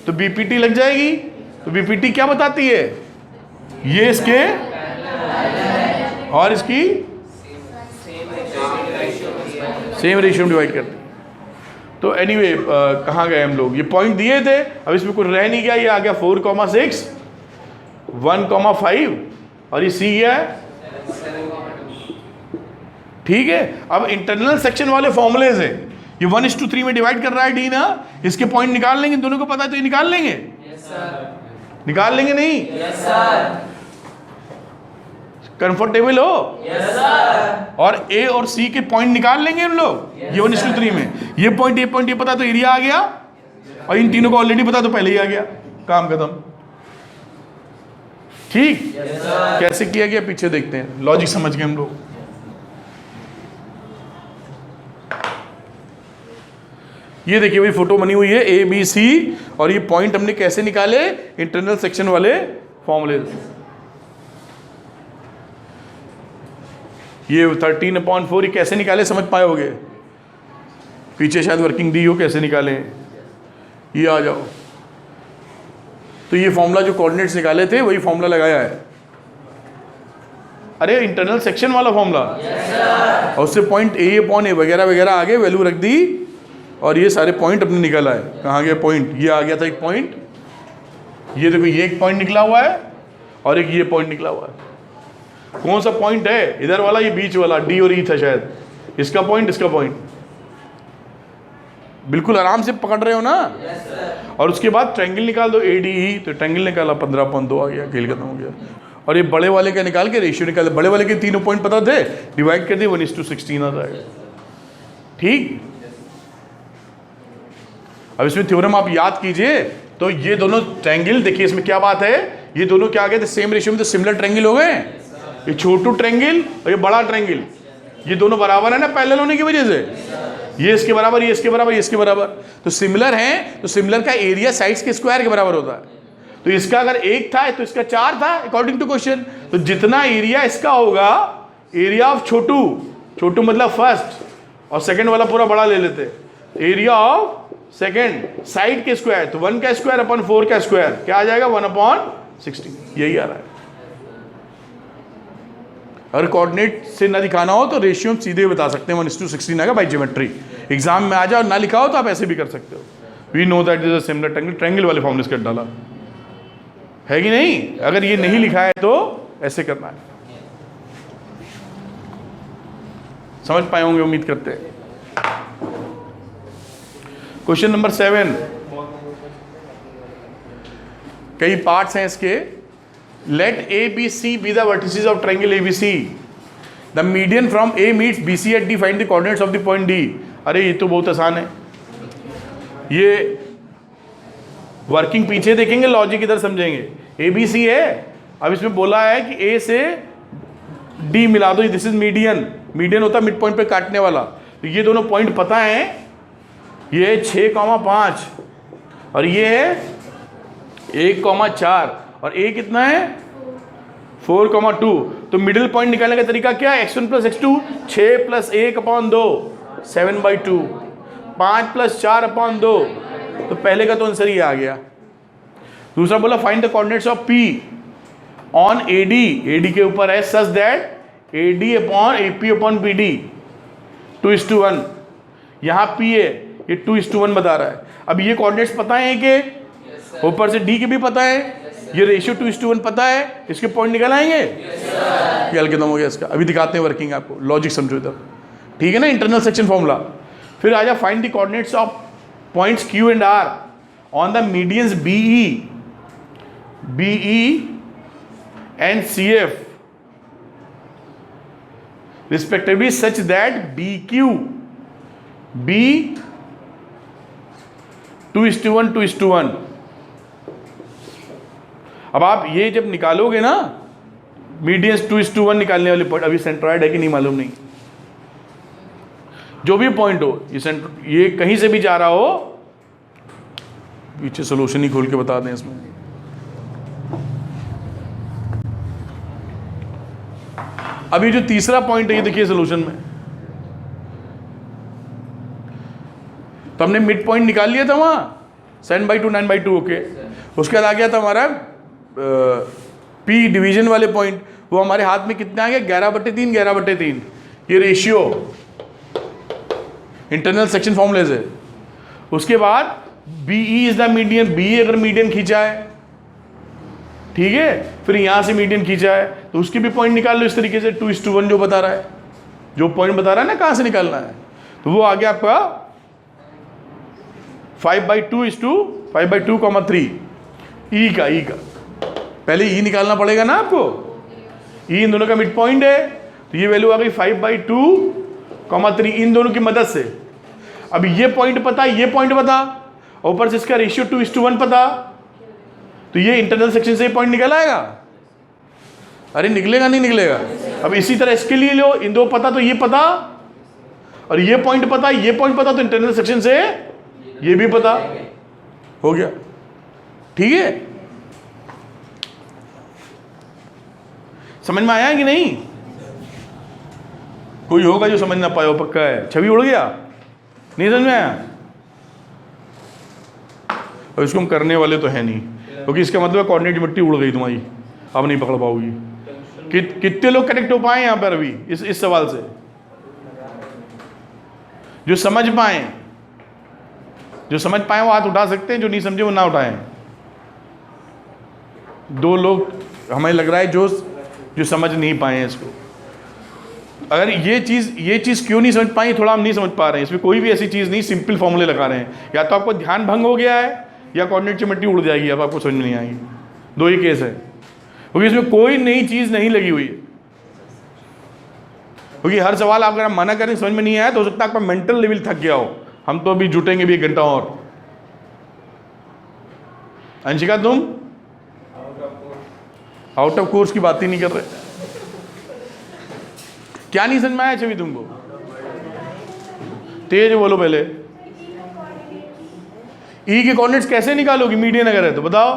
तो BPT लग जाएगी। तो BPT क्या बताती है? ये इसके और इसकी सेम रेशियो में डिवाइड करते हैं। तो एनीवे कहाँ गए हम लोग? ये पॉइंट दिए थे, अब इसमें कुछ रह नहीं गया, ये आ गया 4,6 1,5 और ये C गया है, ठीक है। अब इंटरनल सेक्शन वाले फॉर्मूलेज है, ये 1:3 में डिवाइड कर रहा है D ना, इसके पॉइंट निकाल लेंगे, दोनों को पता है तो ये निकाल लेंगे। निकाल लेंगे नहीं? कंफर्टेबल हो? और A और C के पॉइंट निकाल लेंगे हम लोग, ये 1:3 में। ये पॉइंट ये पता तो एरिया आ गया, और इन तीनों को ऑलरेडी पता तो पहले ही आ गया, काम खत्म। ठीक, कैसे किया गया पीछे देखते हैं, लॉजिक समझ गए हम लोग। ये देखिए भाई फोटो बनी हुई है ABC, और ये पॉइंट हमने कैसे निकाले? इंटरनल सेक्शन वाले फॉर्मूले। ये 13/4 ये कैसे निकाले समझ पाए होगे, पीछे शायद वर्किंग दी हो, कैसे निकाले। ये आ जाओ, तो ये फॉर्मूला जो कोऑर्डिनेट्स निकाले थे वही फॉर्मूला लगाया है। अरे इंटरनल सेक्शन वाला फॉर्मूला, और उससे पॉइंट A/A वगैरह वगैरह आगे वैल्यू रख दी, और ये सारे पॉइंट अपने निकल आए। कहाँ गया पॉइंट? ये आ गया था एक पॉइंट, ये देखो ये एक पॉइंट निकला हुआ है, और एक ये पॉइंट निकला हुआ है। कौन सा पॉइंट है? इधर वाला, ये बीच वाला D और E था शायद, इसका पॉइंट, इसका पॉइंट। बिल्कुल आराम से पकड़ रहे हो ना। और उसके बाद ट्रायंगल निकाल दो ADE, तो ट्रायंगल निकाला 15.2 आ गया, खेल खत्म हो गया। और ये बड़े वाले का निकाल के रेशियो निकाल, बड़े वाले के तीनों पॉइंट पता थे, डिवाइड कर दिए 1:16 आ जाएगा। ठीक, अब इसमें थ्योरम आप याद कीजिए। तो ये दोनों ट्रायंगल देखिए, इसमें क्या बात है, ये दोनों क्या आ गए थे सेम रेशियो में, तो सिमिलर ट्रायंगल हो गए। ये छोटू ट्रायंगल और ये बड़ा ट्रायंगल, ये दोनों बराबर है ना पैरेलल होने की वजह से। ये इसके बराबर, ये इसके बराबर, ये इसके बराबर, तो सिमिलर हैं। तो सिमिलर का एरिया साइड्स के स्क्वायर के बराबर होता है। तो इसका अगर 1 था तो इसका 4 था अकॉर्डिंग टू क्वेश्चन। तो जितना एरिया इसका होगा, एरिया ऑफ छोटू, छोटू मतलब फर्स्ट, और सेकंड वाला पूरा बड़ा ले लेते, एरिया ऑफ सेकंड साइड के स्क्वायर, तो 1 का स्क्वायर अपॉन 4 का स्क्वायर क्या आ जाएगा, 1/16, यही आ रहा है। अगर कोऑर्डिनेट से ना दिखाना हो तो रेशियो हम सीधे बता सकते हैं, 1:16 आएगा बाई ज्योमेट्री। एग्जाम में आ जाओ ना लिखा हो तो आप ऐसे भी कर सकते हो। We know that is a similar triangle, triangle वाले फॉर्मूले कर डाला है कि नहीं। अगर ये नहीं लिखा है तो ऐसे करना है। समझ पाए होंगे उम्मीद करते हैं। क्वेश्चन नंबर 7, कई पार्ट्स हैं इसके। Let ABC be the vertices of triangle ABC. The median from A meets BC at D. Find the coordinates of the point D. अरे ये तो बहुत आसान है, ये वर्किंग पीछे देखेंगे, लॉजिक इधर समझेंगे। ABC है, अब इसमें बोला है कि A से D मिला दो, दिस इज मीडियन। मीडियन होता है मिड पॉइंट पे काटने वाला। तो ये दोनों पॉइंट पता है, ये 6,5 और ये है 1,4 और A कितना है 4,2। तो मिडिल पॉइंट निकालने का तरीका क्या है, x1 + x2, 6 + 1/2 7/2, 5 + 4/2। तो पहले का तो आंसर ही आ गया। दूसरा बोला find the coordinates of P on AD, AD के ऊपर है, such that AD upon AP upon PD 2:1। यहाँ P है, ये 2:1 बता रहा है। अब ये कोऑर्डिनेट्स पता है कि ऊपर से D के भी पता है, ये रेशियो 2:1 पता है, इसके पॉइंट निकल आएंगे। ये हल खत्म हो गया इसका। अभी दिखाते हैं वर्किंग आपको, लॉजिक समझो इधर, ठीक है ना। Internal section formula. फिर आजा find the coordinates of points Q and R on the medians BE and CF respectively such that BQ B 2:1 2:1। अब आप ये जब निकालोगे ना मीडियंस 2:1 निकालने वाले पॉइंट, अभी सेंट्रॉइड है कि नहीं मालूम नहीं, जो भी पॉइंट हो, ये कहीं से भी जा रहा हो, पीछे सोल्यूशन ही खोल के बता दें इसमें। अभी जो तीसरा पॉइंट है ये देखिए सोल्यूशन में, तो हमने मिड पॉइंट निकाल लिया था वहां 7/2 9/2, ओके। उसके बाद आ गया था हमारा P डिवीजन वाले पॉइंट, वो हमारे हाथ में कितना आ गया 11/3 11/3। ये रेशियो इंटरनल सेक्शन फॉर्मूले से। उसके बाद BE is the median, BE अगर मीडियन खींचा है, ठीक है, फिर यहां से मीडियन खींचा है तो उसके भी पॉइंट निकाल लो इस तरीके से 2:1 जो बता रहा है, जो पॉइंट बता रहा है ना कहां से निकालना है, तो वो आ गया आपका 5/2:5/2,3। ई का पहले ई निकालना पड़ेगा ना आपको, ई इन दोनों का मिड पॉइंट है, तो ये वैल्यू आ गई 5/2,3 इन दोनों की मदद से। अब ये पॉइंट पता, ये पॉइंट पता, ऊपर से इसका रेशियो 2:1 पता, तो ये इंटरनल सेक्शन से पॉइंट निकल आएगा। अरे निकलेगा नहीं निकलेगा। अब इसी तरह इसके लिए लो, इन दो पता तो ये पता, और ये पॉइंट पता, ये पॉइंट पता, तो इंटरनल सेक्शन से ये भी पता हो गया, ठीक है। समझ में आया कि नहीं? कोई होगा जो समझ ना पाया हो, पक्का है। छवि उड़ गया, नहीं समझ में आया? और इसको हम करने वाले तो है नहीं, क्योंकि इसका मतलब कोऑर्डिनेट ज्योमेट्री उड़ गई तुम्हारी, अब नहीं पकड़ पाओगी। कितने लोग कनेक्ट हो पाए यहां पर अभी इस सवाल से, जो समझ पाए? जो समझ पाए वो हाथ उठा सकते हैं, जो नहीं समझे वो ना उठाएं। 2 लोग हमें लग रहा है जो समझ नहीं पाए हैं इसको। अगर ये चीज़ क्यों नहीं समझ पाई, थोड़ा हम नहीं समझ पा रहे हैं। इसमें कोई भी ऐसी चीज़ नहीं, सिंपल फॉर्मूले लगा रहे हैं। या तो आपको ध्यान भंग हो गया है या कोऑर्डिनेट ज्योमेट्री उड़ जाएगी, अब आपको समझ में नहीं आएगी। दो ही केस है, क्योंकि इसमें कोई नई चीज़ नहीं लगी हुई है। क्योंकि हर सवाल आप अगर मना करें समझ में नहीं आया तो हो सकता है आपका मेंटल लेवल थक गया हो। हम तो अभी जुटेंगे भी 1 घंटा और। अंशिका तुम आउट ऑफ कोर्स की बात ही नहीं कर रहे। क्या नहीं समझ में आया छवि तुमको? तेज बोलो पहले। ई के कोऑर्डिनेट्स कैसे निकालोगी मीडियन अगर है तो बताओ।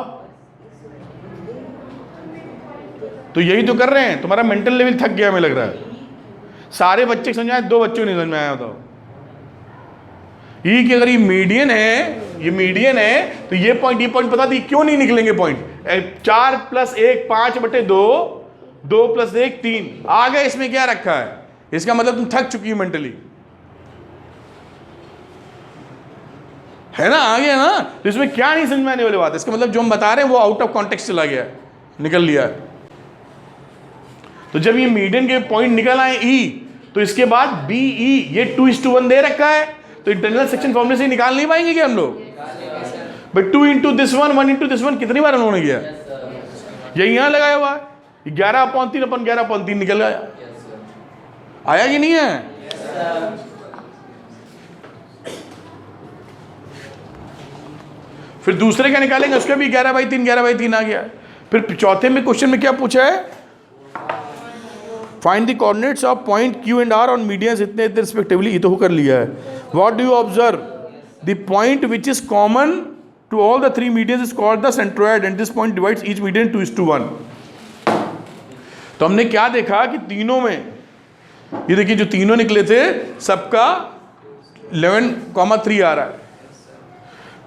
तो यही तो कर रहे हैं, तुम्हारा मेंटल लेवल थक गया हमें लग रहा है। सारे बच्चे समझ आए, 2 बच्चों को नहीं समझ में आया बताओ। ई की अगर ये मीडियन है तो ये पॉइंट बता दी क्यों नहीं निकलेंगे पॉइंट। 4 + 1 5/2, 2 + 1 3 आ गए। इसमें क्या रखा है? इसका मतलब तुम थक चुकी हो मेंटली, है ना? आ गया ना? तो इसमें क्या नहीं समझ में आने वाली बात है। इसका मतलब जो हम बता रहे हैं वो आउट ऑफ कॉन्टेक्स्ट चला गया, निकल लिया है। तो जब ये मीडियन के पॉइंट निकल आए ई, तो इसके बाद बी ई ये 2:1 दे रखा है, तो इंटरनल सेक्शन फॉर्मूले से निकाल नहीं पाएंगे क्या हम लोग? बट 2 × this 1 1 × this 1 कितनी बार उन्होंने किया? यही यहां लगाया हुआ है। 11/3 अपन 11/3 निकल आया। आया कि नहीं है? फिर दूसरे क्या निकालेंगे, उसका भी 11/3 आ गया। फिर चौथे में क्वेश्चन में क्या पूछा है? Find the coordinates of point Q and R on medians इतने रिस्पेक्टिवली। ये तो कर लिया है। What do you observe? The point which is common to all the 3 medians is called the centroid and this point divides each median 2:1। तो हमने क्या देखा कि तीनों में, ये देखिए जो तीनों निकले थे सबका 11,3 आ रहा है।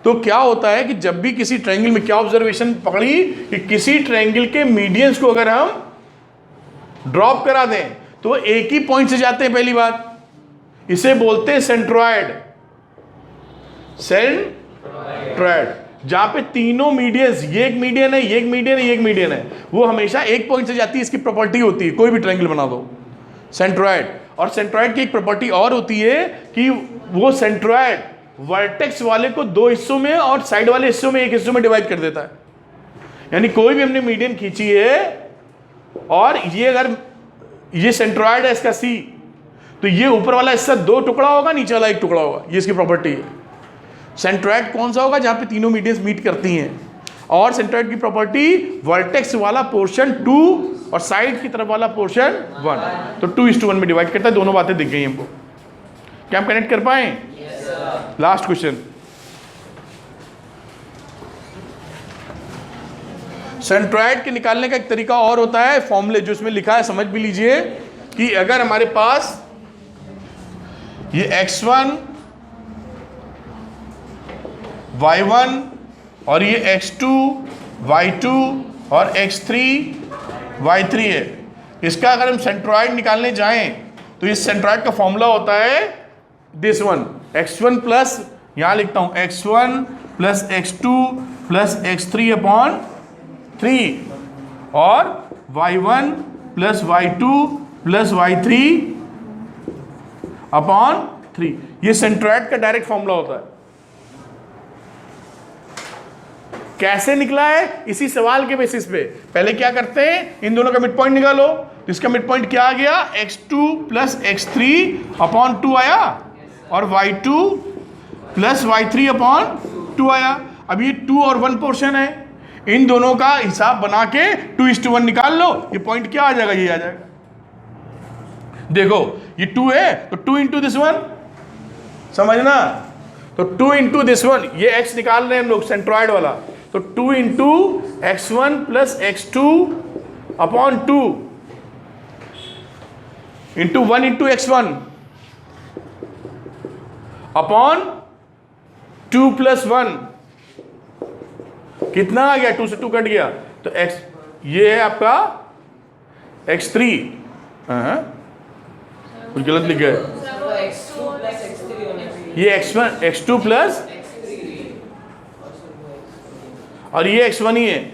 तो क्या होता है कि जब भी किसी ट्रायंगल में क्या ऑब्जर्वेशन पकड़ी कि किसी ट्रायंगल के मीडियंस को अगर हम ड्रॉप करा दें तो एक ही पॉइंट से जाते हैं। पहली बात, इसे बोलते हैं सेंट्रोइड। जहां पे तीनों मीडियंस, ये एक मीडियन है, ये एक मीडियन है, ये एक मीडियन है, वो हमेशा एक पॉइंट से जाती है। इसकी प्रॉपर्टी होती है, कोई भी ट्रायंगल बना दो सेंट्रोइड। और सेंट्रोइड की एक प्रॉपर्टी और होती है कि वो सेंट्रोइड वर्टेक्स वाले को 2 हिस्सों में और साइड वाले हिस्सों में 1 हिस्सों में डिवाइड कर देता है। यानी कोई भी हमने मीडियन खींची है और ये अगर ये सेंट्रोइड है इसका C, तो ये ऊपर वाला हिस्सा 2 टुकड़ा होगा, नीचे वाला 1 टुकड़ा होगा। ये इसकी प्रॉपर्टी है। सेंट्रोइड कौन सा होगा? जहां पे तीनों मीडियंस मीट करती हैं। और सेंट्रोइड की प्रॉपर्टी वर्टेक्स वाला पोर्शन 2 और साइड की तरफ वाला पोर्शन 1, तो 2:1 में डिवाइड करता है। दोनों बातें दिख गई हमको। क्या हम कनेक्ट कर पाए? लास्ट क्वेश्चन, सेंट्रोइड के निकालने का एक तरीका और होता है, फॉर्मूले जो इसमें लिखा है समझ भी लीजिए कि अगर हमारे पास ये x1 y1 और ये x2 y2 और x3 y3 है, इसका अगर हम सेंट्रोइड निकालने जाएं तो इस सेंट्रोइड का फॉर्मूला होता है दिस वन, x1 प्लस, यहां लिखता हूं x1 plus x2 plus x3/3 और y1 plus y2 plus y3/3। ये सेंट्रोइड का डायरेक्ट फॉर्मूला होता है। कैसे निकला है? इसी सवाल के बेसिस पे पहले क्या करते हैं, इन दोनों का मिड पॉइंट निकालो। तो इसका मिड पॉइंट क्या आ गया? x2 प्लस x3/2 आया और y2 प्लस y3/2 आया। अब ये 2 और 1 पोर्शन है, इन दोनों का हिसाब बना के 2:1 निकाल लो। ये पॉइंट क्या आ जाएगा? ये आ जाएगा। देखो ये 2 है तो 2 × this 1, समझना। तो 2 × this 1, ये x निकाल रहे हैं हम लोग सेंट्रोइड वाला, तो 2 × x1 plus x2/2 into 1 × x1 upon 2 + 1, कितना आ गया? 2 से 2 कट गया तो x, ये है आपका x3। कुछ गलत लिख गया, ये x1 x2 प्लस, और ये x1 ही है,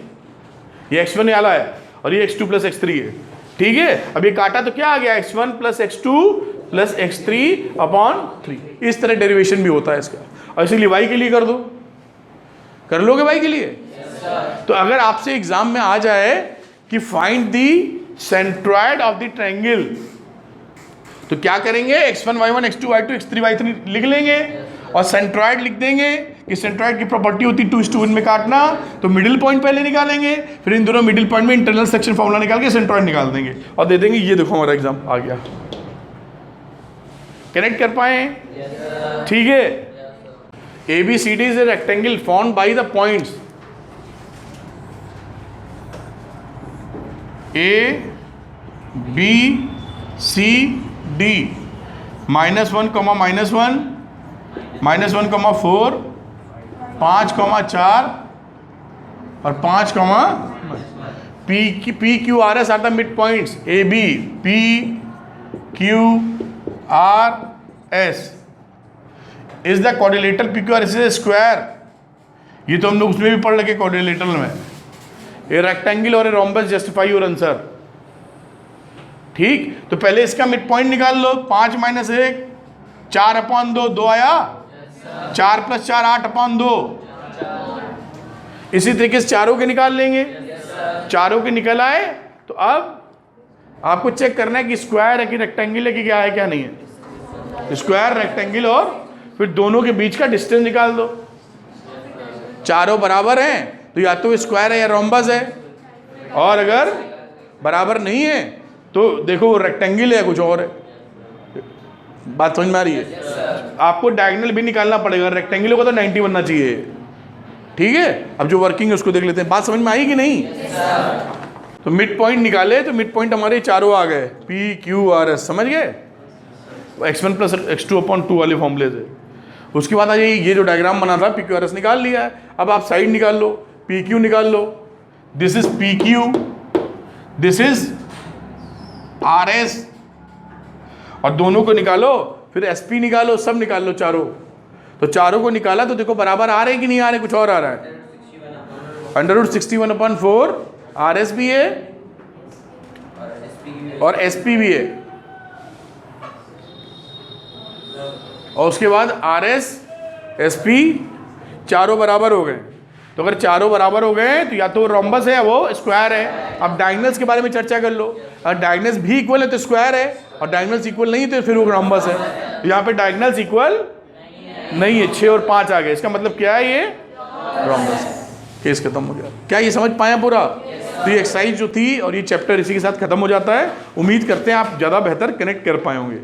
ये x1 वाला है और ये x2 प्लस x3 है। ठीक है, अब ये काटा तो क्या आ गया, x1 plus x2 plus x3 upon 3। इस तरह डेरिवेशन भी होता है इसका। और इसीलिए y के लिए कर दो, कर लोगे y के लिए? तो अगर आपसे एग्जाम में आ जाए कि find the centroid of the triangle, तो क्या करेंगे, x1 y1 x2 y2 x3 y3 लिख लेंगे और सेंट्रॉइड लिख देंगे कि सेंट्रॉइड की प्रॉपर्टी होती है 2:1 में काटना। तो मिडिल पॉइंट पहले निकालेंगे, फिर इन दोनों मिडिल पॉइंट में इंटरनल सेक्शन फॉर्मूला निकाल के सेंट्रॉइड निकाल देंगे और दे देंगे। ये देखो हमारा एग्जाम आ गया। कनेक्ट कर पाए? ठीक है। ABCD is a rectangle formed by the points A B C D -1, -1, -1, -4 और 5, P Q R S are the mid points A B P Q R S is the quadrilateral P Q R S is a square. ये तो हम लोग उसमें भी पढ़ लगे quadrilateral में। ए रेक्टेंगल और a rhombus justify your answer. ठीक, तो पहले इसका मिड पॉइंट निकाल लो। 5 - 1 4/2, 2 आया। 4 + 4 8/2। इसी तरीके से चारों के निकाल लेंगे। चारों के निकल आए तो अब आपको चेक करना है कि स्क्वायर है कि रेक्टेंगल है कि क्या है क्या नहीं है। स्क्वायर, रेक्टेंगल और फिर दोनों के बीच का डिस्टेंस निकाल दो। चारों बराबर हैं तो या तो स्क्वायर है या रोम्बस है, और अगर बराबर नहीं है तो देखो वो रेक्टेंगल है कुछ और है। बात समझ में आ रही है? आपको डायगोनल भी निकालना पड़ेगा। रेक्टेंगल होगा तो 90 बनना चाहिए। ठीक है, अब जो वर्किंग है उसको देख लेते हैं। बात समझ में आई कि नहीं? तो मिड पॉइंट निकाले तो मिड पॉइंट हमारे चारों आ गए, P Q R S। समझ गए? x1 + x2/2 वाले फॉर्मूले से। उसके बाद ये जो डायग्राम बना था P Q R S निकाल लिया है। अब आप साइड निकाल लो, P Q निकाल लो। This is P Q, this is R S, और दोनों को निकालो, फिर SP निकालो, सब निकाल लो चारों। तो चारों को निकाला तो देखो बराबर आ रहे हैं कि नहीं आ रहे, कुछ और आ रहा है। √61/4 RS भी है और SP भी है, और उसके बाद RS SP चारों बराबर हो गए। तो अगर चारों बराबर हो गए तो या तो रोम्बस है या वो स्क्वायर है। अब डायगोनल्स के बारे में चर्चा कर लो। अगर डायगोनल्स भी इक्वल है तो स्क्वायर है, और डायगोनल्स इक्वल नहीं तो फिर वो रोम्बस है। तो यहाँ पे डायगोनल्स इक्वल नहीं है, 6 और 5 आ गए। इसका मतलब क्या है, ये रोम्बस है। केस खत्म हो गया। क्या ये समझ पाया पूरा? तो ये एक्सरसाइज जो थी और ये चैप्टर इसी के साथ खत्म हो जाता है। उम्मीद करते हैं आप ज़्यादा बेहतर कनेक्ट कर पाए होंगे।